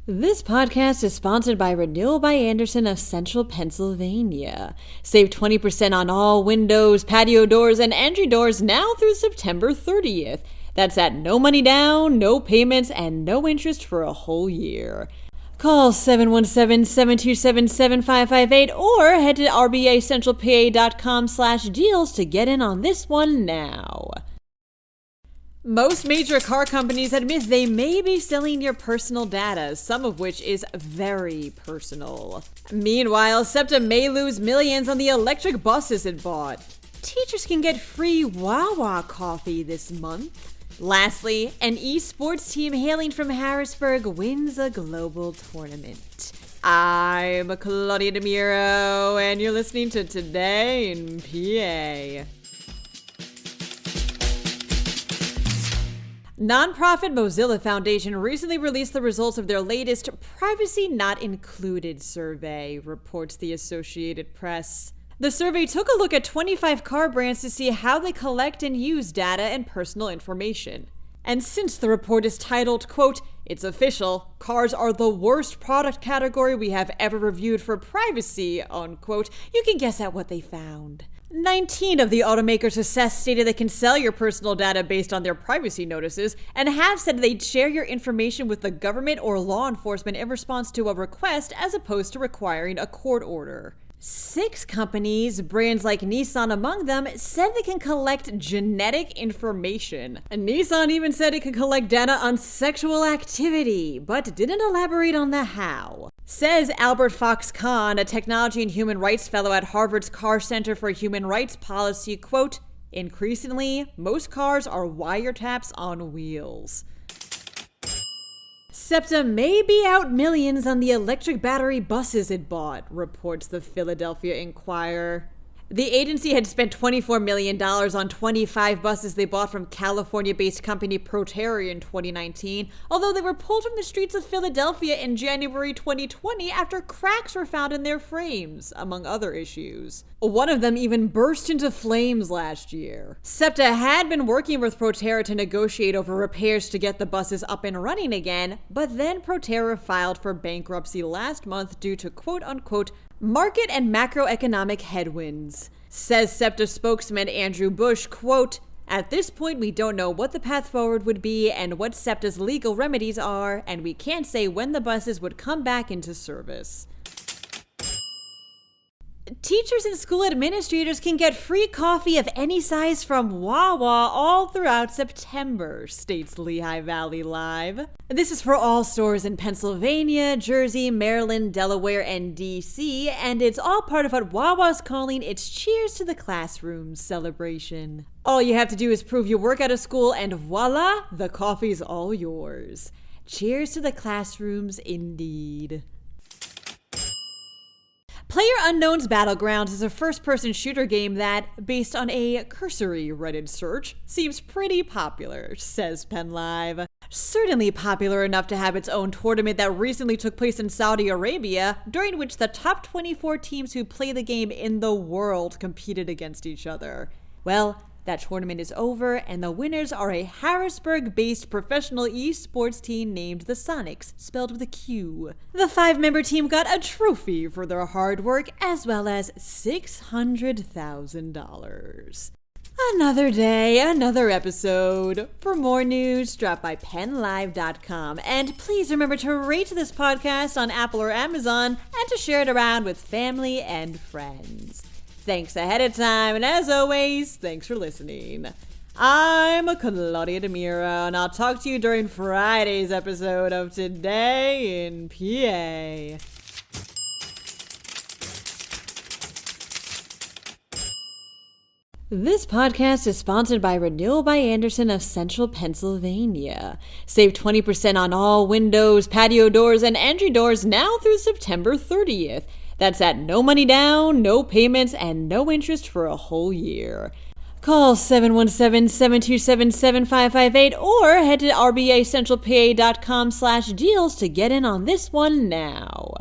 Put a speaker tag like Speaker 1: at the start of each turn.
Speaker 1: This podcast is sponsored by Renewal by Andersen of Central Pennsylvania. Save 20% on all windows, patio doors, and entry doors now through September 30th. That's at no money down, no payments, and no interest for a whole year. Call 717-727-7558 or head to rbacentralpa.com/deals to get in on this one now. Most major car companies admit they may be selling your personal data, some of which is very personal. Meanwhile, SEPTA may lose millions on the electric buses it bought. Teachers can get free Wawa coffee this month. Lastly, an esports team hailing from Harrisburg wins a global tournament. I'm Claudia Dimuro, and you're listening to Today in PA. Nonprofit Mozilla Foundation recently released the results of their latest Privacy Not Included survey, reports the Associated Press. The survey took a look at 25 car brands to see how they collect and use data and personal information. And since the report is titled, quote, "It's official, cars are the worst product category we have ever reviewed for privacy," unquote, you can guess at what they found. 19 of the automakers assessed stated they can sell your personal data based on their privacy notices, and have said they'd share your information with the government or law enforcement in response to a request as opposed to requiring a court order. 6 companies, brands like Nissan among them, said they can collect genetic information. And Nissan even said it could collect data on sexual activity, but didn't elaborate on the how. Says Albert Fox-Kahn, a technology and human rights fellow at Harvard's Carr Center for Human Rights Policy, quote, "Increasingly, most cars are wiretaps on wheels." SEPTA may be out millions on the electric battery buses it bought, reports the Philadelphia Inquirer. The agency had spent $24 million on 25 buses they bought from California-based company Proterra in 2019, although they were pulled from the streets of Philadelphia in January 2020 after cracks were found in their frames, among other issues. One of them even burst into flames last year. SEPTA had been working with Proterra to negotiate over repairs to get the buses up and running again, but then Proterra filed for bankruptcy last month due to quote-unquote market and macroeconomic headwinds. Says SEPTA spokesman Andrew Bush, quote, "At this point, we don't know what the path forward would be and what SEPTA's legal remedies are, and we can't say when the buses would come back into service." Teachers and school administrators can get free coffee of any size from Wawa all throughout September, states Lehigh Valley Live. This is for all stores in Pennsylvania, Jersey, Maryland, Delaware, and D.C., and it's all part of what Wawa's calling its Cheers to the Classroom celebration. All you have to do is prove you work at a school, and voila, the coffee's all yours. Cheers to the classrooms, indeed. PlayerUnknown's Battlegrounds is a first-person shooter game that, based on a cursory Reddit search, seems pretty popular, says PennLive. Certainly popular enough to have its own tournament that recently took place in Saudi Arabia, during which the top 24 teams who play the game in the world competed against each other. Well, that tournament is over, and the winners are a Harrisburg-based professional esports team named the Sonics, spelled with a Q. The 5-member team got a trophy for their hard work, as well as $600,000. Another day, another episode. For more news, drop by PennLive.com. And please remember to rate this podcast on Apple or Amazon, and to share it around with family and friends. Thanks ahead of time, and as always, thanks for listening. I'm Claudia Dimuro, and I'll talk to you during Friday's episode of Today in PA. This podcast is sponsored by Renewal by Andersen of Central Pennsylvania. Save 20% on all windows, patio doors, and entry doors now through September 30th. That's at no money down, no payments, and no interest for a whole year. Call 717-727-7558 or head to rbacentralpa.com/deals to get in on this one now.